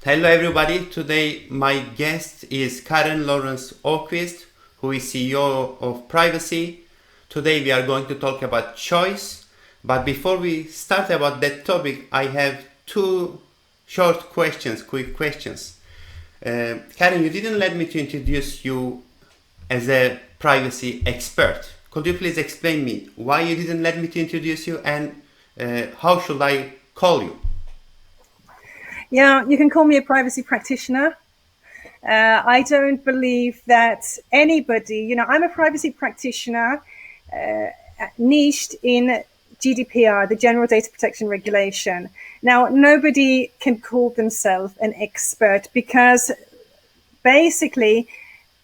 Hello everybody, today my guest is Karen Lawrence Öqvist, who is CEO of Privasee. Today we are going to talk about choice, but before we start about that topic, I have two short questions, quick questions. Karen, you didn't let me to introduce you as a privacy expert. Could you please explain me why you didn't let me to introduce you and how should I call you? Yeah, you can call me a privacy practitioner. I don't believe that anybody, I'm a privacy practitioner niched in GDPR, the General Data Protection Regulation. Now, nobody can call themselves an expert because basically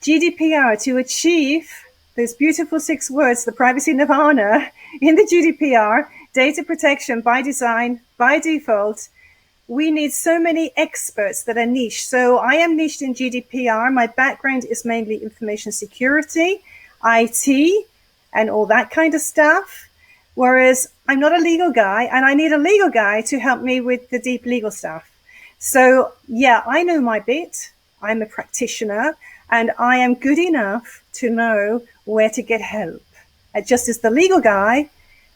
GDPR, to achieve those beautiful 6 words, the privacy nirvana in the GDPR, data protection by design, by default, we need so many experts that are niche. So I am niched in GDPR. My background is mainly information security, IT, and all that kind of stuff. Whereas I'm not a legal guy, and I need a legal guy to help me with the deep legal stuff. So yeah, I know my bit. I'm a practitioner, and I am good enough to know where to get help. Just as the legal guy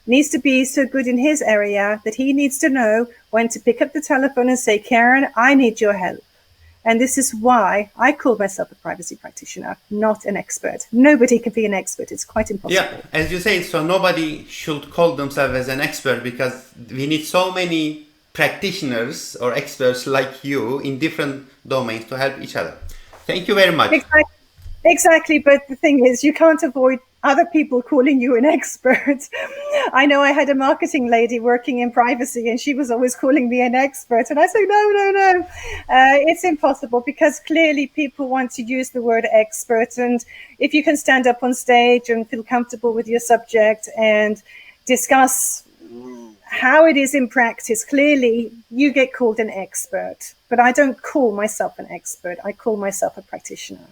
needs to be so good in his area that he needs to know when to pick up the telephone and say, Karen, I need your help. And this is why I call myself a privacy practitioner, not an expert. Nobody can be an expert. It's quite impossible. Yeah, as you say, so nobody should call themselves as an expert because we need so many practitioners or experts like you in different domains to help each other. Thank you very much. Exactly. But the thing is, you can't avoid other people calling you an expert. I know I had a marketing lady working in Privasee and she was always calling me an expert. And I said, no. It's impossible because clearly people want to use the word expert. And if you can stand up on stage and feel comfortable with your subject and discuss how it is in practice, clearly you get called an expert. But I don't call myself an expert. I call myself a practitioner.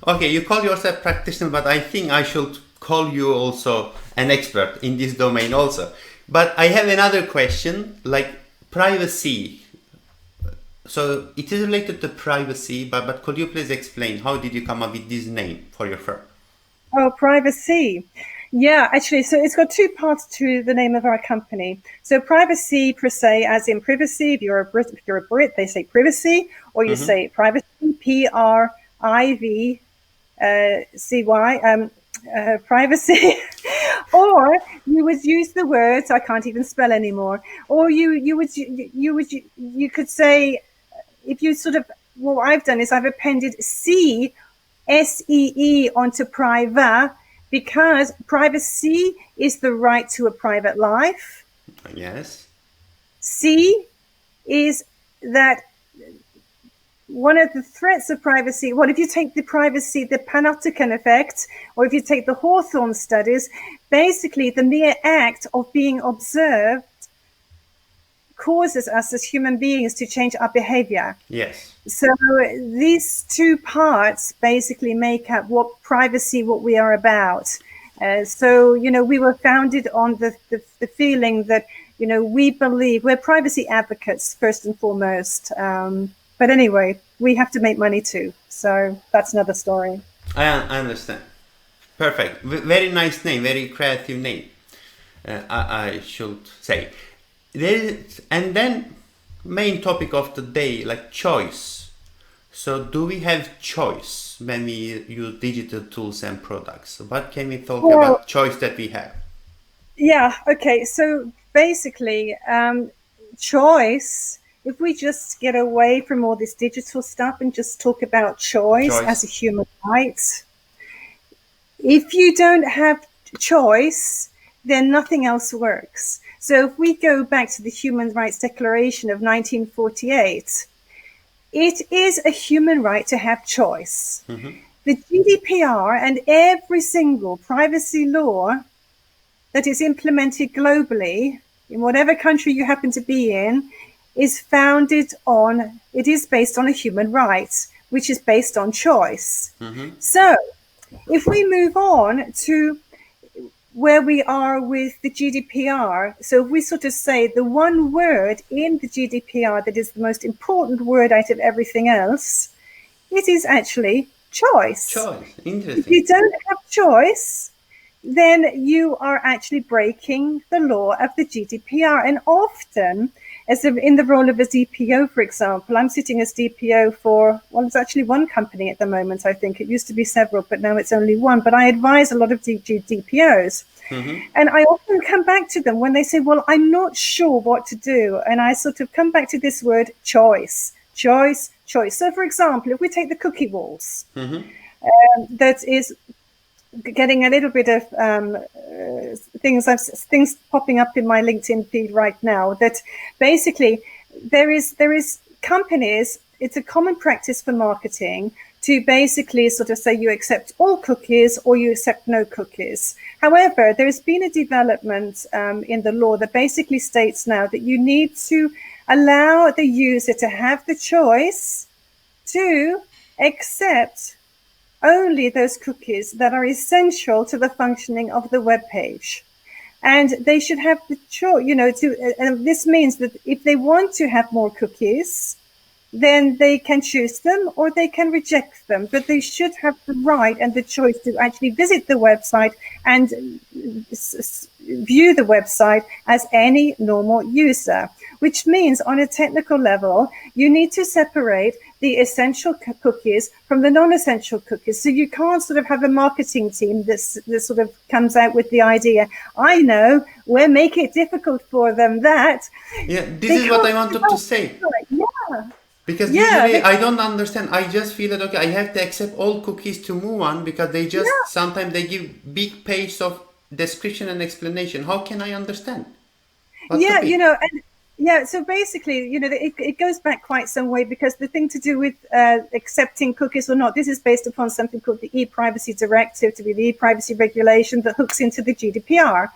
Okay, you call yourself practitioner, but I think I should call you also an expert in this domain also. But I have another question, like Privasee. So it is related to privacy, but could you please explain how did you come up with this name for your firm? Oh, Privasee. Yeah, actually, so it's got 2 parts to the name of our company. So Privasee per se, as in privacy, if you're a Brit, they say Privasee, or you say privacy, Privcy, privacy, or you would use the words I can't even spell anymore, or you could say, if you sort of, what I've done is I've appended SEE onto priva because privacy is the right to a private life. Yes. C is that one of the threats of privacy, well, if you take the privacy, the panopticon effect, or if you take the Hawthorne studies, basically the mere act of being observed causes us as human beings to change our behavior. Yes. So these 2 parts basically make up what we are about. So, we were founded on the feeling that, we believe we're privacy advocates first and foremost. But anyway, we have to make money too. So that's another story. I understand. Perfect. Very nice name, very creative name, I should say. And then main topic of the day, like choice. So do we have choice when we use digital tools and products? What can we talk about choice that we have? Yeah, okay. So basically, choice, if we just get away from all this digital stuff and just talk about choice as a human right, if you don't have choice, then nothing else works. So if we go back to the Human Rights Declaration of 1948, it is a human right to have choice. The GDPR and every single privacy law that is implemented globally, in whatever country you happen to be in, is based on a human right, which is based on choice. So if we move on to where we are with the GDPR. So if we sort of say the one word in the GDPR that is the most important word out of everything else, it is actually choice. Choice. If you Interesting. don't have choice, then you are actually breaking the law of the GDPR. And often, in the role of a DPO, for example, I'm sitting as DPO for, well, it's actually one company at the moment, I think. It used to be several, but now it's only one. But I advise a lot of DPOs. And I often come back to them when they say, well, I'm not sure what to do. And I sort of come back to this word choice, choice, choice. So, for example, if we take the cookie walls, that is getting a little bit of things popping up in my LinkedIn feed right now, that basically there is companies, it's a common practice for marketing to basically sort of say you accept all cookies or you accept no cookies. However, there's been a development in the law that basically states now that you need to allow the user to have the choice to accept only those cookies that are essential to the functioning of the web page. And they should have the choice, and this means that if they want to have more cookies, then they can choose them or they can reject them. But they should have the right and the choice to actually visit the website and view the website as any normal user, which means on a technical level, you need to separate the essential cookies from the non-essential cookies. So you can't sort of have a marketing team that sort of comes out with the idea, I know, we'll make it difficult for them that. Yeah, this is what I wanted to say. Yeah. Because usually I don't understand. I just feel that, okay, I have to accept all cookies to move on, because they just, sometimes they give big pages of description and explanation. How can I understand? So basically, it goes back quite some way, because the thing to do with accepting cookies or not, this is based upon something called the e-privacy directive, to be the e-privacy regulation that hooks into the GDPR.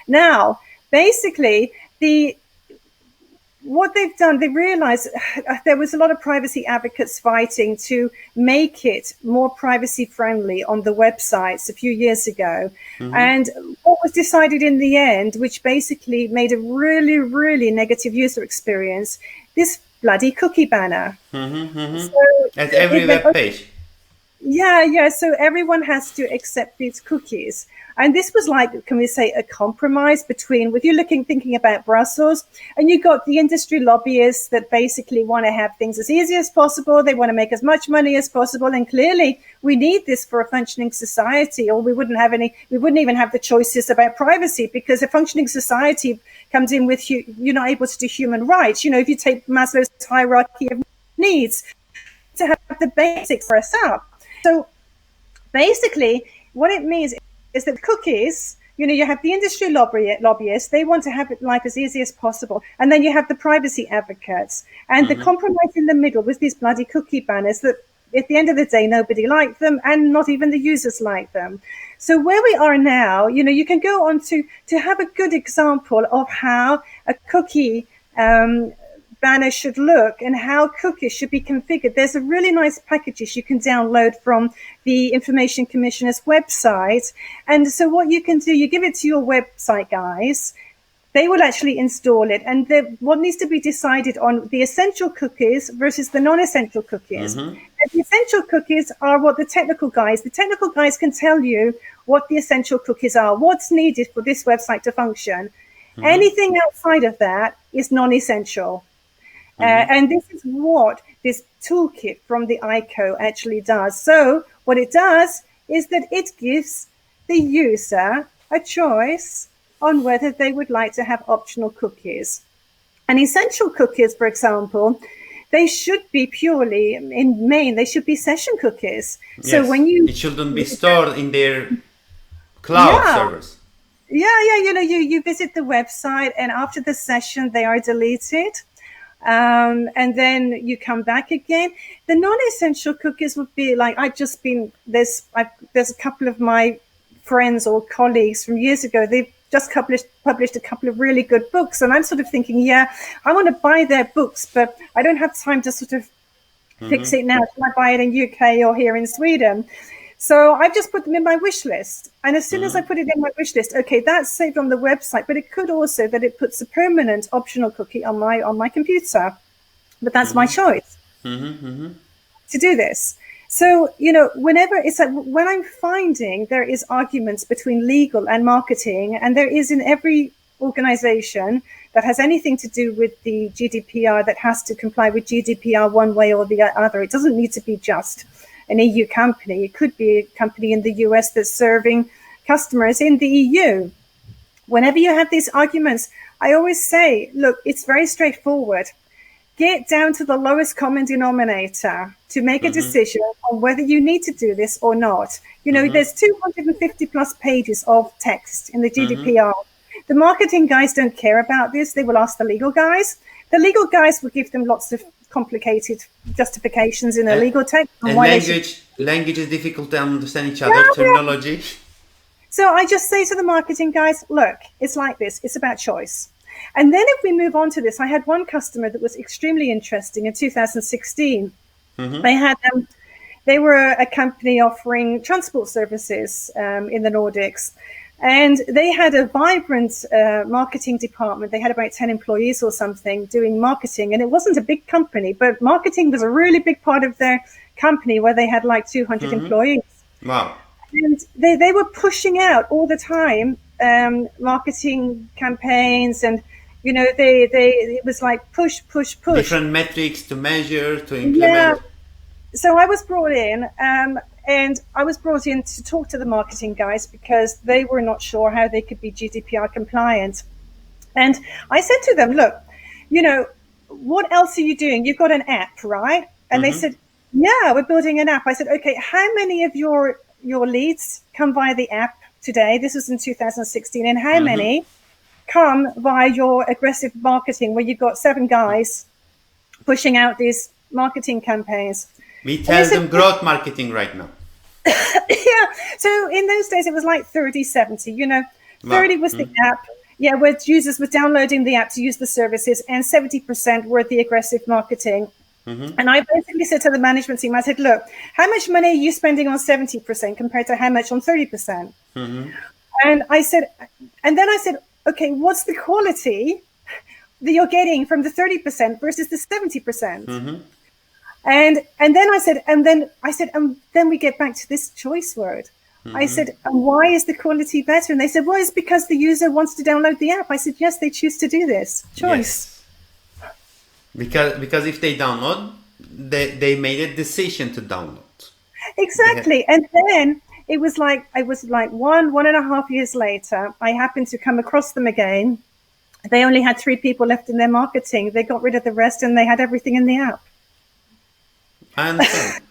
Now, basically, what they've done, they realized there was a lot of privacy advocates fighting to make it more privacy friendly on the websites a few years ago. And what was decided in the end, which basically made a really, really negative user experience, this bloody cookie banner. So at every web page. So everyone has to accept these cookies. And this was like, can we say, a compromise between, if you're thinking about Brussels, and you got the industry lobbyists that basically want to have things as easy as possible. They want to make as much money as possible. And clearly we need this for a functioning society, or we wouldn't even have the choices about privacy, because a functioning society comes in with, you're not able to do human rights. If you take Maslow's hierarchy of needs, to have the basics for us up. So basically what it means is that cookies, you have the industry lobbyists, they want to have it like as easy as possible. And then you have the privacy advocates. And the compromise in the middle was these bloody cookie banners that at the end of the day, nobody liked them, and not even the users like them. So where we are now, you can go on to have a good example of how a cookie banner should look and how cookies should be configured. There's a really nice packages you can download from the Information Commissioner's website. And so what you can do, you give it to your website guys, they will actually install it. And what needs to be decided on the essential cookies versus the non-essential cookies. And the essential cookies are what the technical guys can tell you what the essential cookies are, what's needed for this website to function. Anything outside of that is non-essential. And this is what this toolkit from the ICO actually does. So what it does is that it gives the user a choice on whether they would like to have optional cookies. And essential cookies, for example, they should be purely, in main, they should be session cookies. Yes, so when it shouldn't be stored in their cloud servers. You visit the website, and after the session, they are deleted. And then you come back again. The non-essential cookies would be like, there's a couple of my friends or colleagues from years ago, they've just published a couple of really good books. And I'm sort of thinking, I want to buy their books, but I don't have time to sort of fix it now. Should I buy it in UK or here in Sweden? So I've just put them in my wish list. And as soon as I put it in my wish list, okay, that's saved on the website, but it could also that it puts a permanent optional cookie on my computer. But that's my choice to do this. So, whenever it's like when I'm finding there is arguments between legal and marketing, and there is in every organization that has anything to do with the GDPR that has to comply with GDPR one way or the other. It doesn't need to be just an EU company. It could be a company in the US that's serving customers in the EU. Whenever you have these arguments, I always say, look, it's very straightforward. Get down to the lowest common denominator to make a decision on whether you need to do this or not. There's 250 plus pages of text in the GDPR. The marketing guys don't care about this. They will ask the legal guys. The legal guys will give them lots of complicated justifications in a legal text. And language is difficult to understand each other, terminology. So I just say to the marketing guys, look, it's like this. It's about choice. And then if we move on to this, I had one customer that was extremely interesting in 2016. They were a company offering transport services in the Nordics. And they had a vibrant marketing department. They had about 10 employees or something doing marketing. And it wasn't a big company, but marketing was a really big part of their company where they had like 200 employees. Wow. And they were pushing out all the time marketing campaigns, and it was like push different metrics to measure, to implement. So I was brought in and I was brought in to talk to the marketing guys because they were not sure how they could be GDPR compliant. And I said to them, look, what else are you doing? You've got an app, right? And they said, yeah, we're building an app. I said, okay, how many of your leads come via the app today? This was in 2016. And how many come via your aggressive marketing where you've got 7 guys pushing out these marketing campaigns? We tell them growth marketing right now. Yeah. So in those days, it was like 30-70, 30 was the app. Yeah, where users were downloading the app to use the services, and 70% were the aggressive marketing. And I basically said to the management team, I said, look, how much money are you spending on 70% compared to how much on 30%? And then I said, okay, what's the quality that you're getting from the 30% versus the 70%? And then I said, and then we get back to this choice word. I said, and why is the quality better? And they said, well, it's because the user wants to download the app. I said, yes, they choose to do this. Choice. Yes. Because if they download, they made a decision to download. Exactly. And then it was like 1.5 years later, I happened to come across them again. They only had 3 people left in their marketing. They got rid of the rest and they had everything in the app. I understand.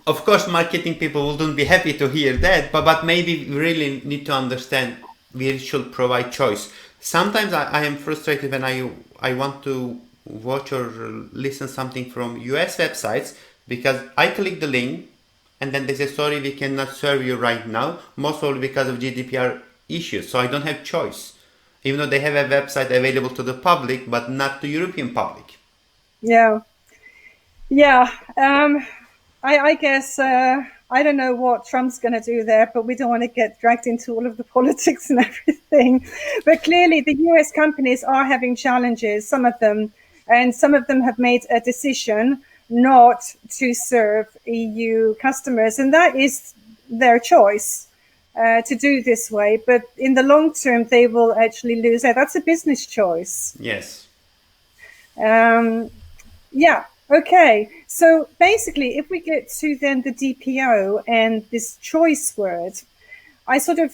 Of course, marketing people wouldn't be happy to hear that, but maybe we really need to understand we should provide choice. Sometimes I am frustrated when I want to watch or listen something from US websites because I click the link and then they say, sorry, we cannot serve you right now, most probably because of GDPR issues. So I don't have choice, even though they have a website available to the public, but not to European public. Yeah. I guess I don't know what Trump's going to do there, but we don't want to get dragged into all of the politics and everything. But clearly, the US companies are having challenges, some of them, and some of them have made a decision not to serve EU customers, and that is their choice to do this way. But in the long term, they will actually lose out. That's a business choice. Yes. Yeah. Okay, so basically, if we get to then the DPO and this choice word, I think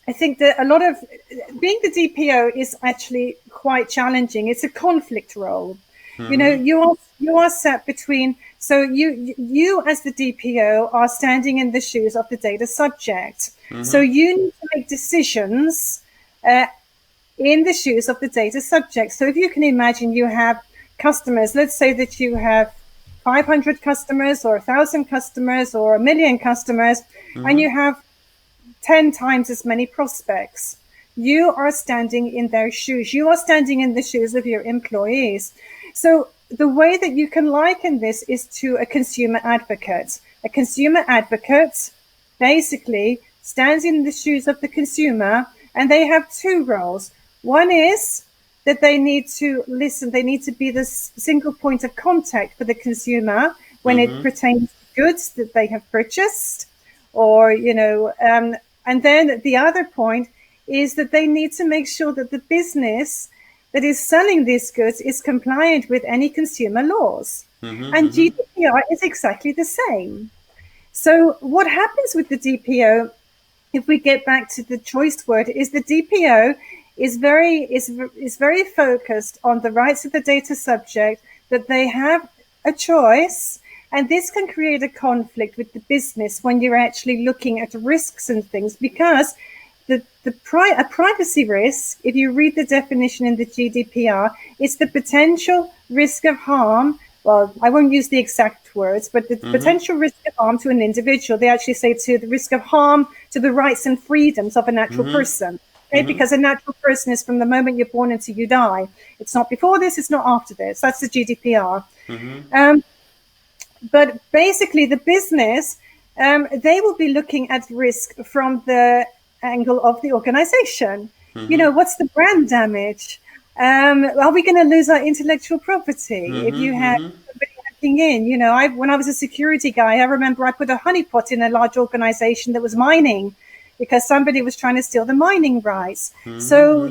that a lot of being the DPO is actually quite challenging. It's a conflict role. You are sat between. So you as the DPO are standing in the shoes of the data subject. So you need to make decisions in the shoes of the data subject. So if you can imagine, you have customers. Let's say that you have 500 customers or 1,000 customers or 1 million customers, and you have 10 times as many prospects. You are standing in their shoes. You are standing in the shoes of your employees. So the way that you can liken this is to a consumer advocate. A consumer advocate basically stands in the shoes of the consumer, and they have two roles. One is that they need to listen, they need to be the single point of contact for the consumer when it pertains to goods that they have purchased, or, and then the other point is that they need to make sure that the business that is selling these goods is compliant with any consumer laws. And GDPR is exactly the same. So what happens with the DPO, if we get back to the choice word, is the DPO is very focused on the rights of the data subject, that they have a choice, and this can create a conflict with the business when you're actually looking at risks and things, because a privacy risk, if you read the definition in the GDPR, is the potential risk of harm. Well, I won't use the exact words, but the potential risk of harm to an individual. They actually say to the risk of harm to the rights and freedoms of a natural person. Okay? Because a natural person is from the moment you're born until you die. It's not before this, it's not after this. That's the GDPR. But basically, the business, they will be looking at risk from the angle of the organization. What's the brand damage? Are we going to lose our intellectual property if you have somebody hacking in? When I was a security guy, I remember I put a honeypot in a large organization that was mining because somebody was trying to steal the mining rights. So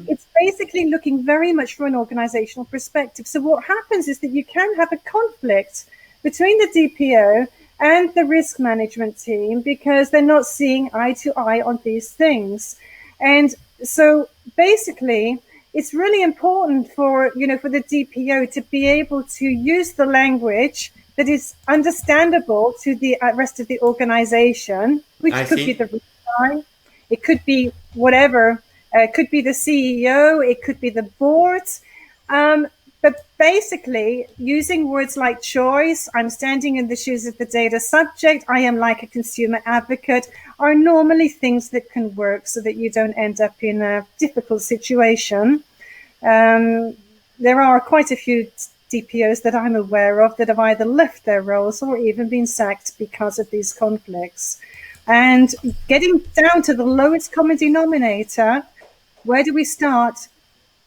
it's basically looking very much from an organizational perspective. So what happens is that you can have a conflict between the DPO and the risk management team because they're not seeing eye to eye on these things. And so basically, it's really important for the DPO to be able to use the language that is understandable to the rest of the organization, which could be the risk guy, it could be whatever, it could be the CEO, it could be the board. But basically, using words like choice, I'm standing in the shoes of the data subject, I am like a consumer advocate, are normally things that can work so that you don't end up in a difficult situation. There are quite a few DPOs that I'm aware of that have either left their roles or even been sacked because of these conflicts. And getting down to the lowest common denominator, where do we start?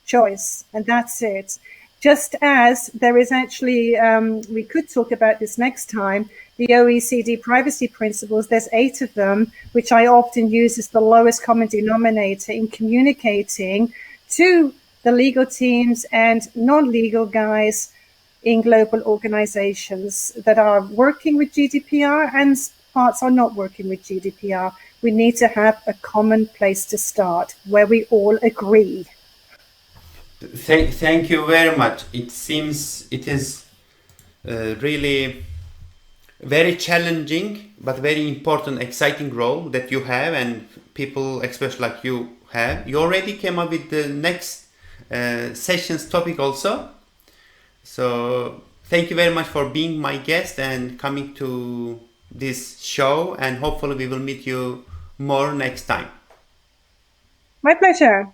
Choice, and that's it. Just as there is actually, we could talk about this next time, the OECD privacy principles, there's 8 of them, which I often use as the lowest common denominator in communicating to the legal teams and non-legal guys in global organizations that are working with GDPR and parts are not working with GDPR. We need to have a common place to start where we all agree. Thank you very much. It seems it is really very challenging but very important, exciting role that you have and people, especially like you, have. You already came up with the next session's topic also. So thank you very much for being my guest and coming to this show, and hopefully we will meet you more next time. My pleasure.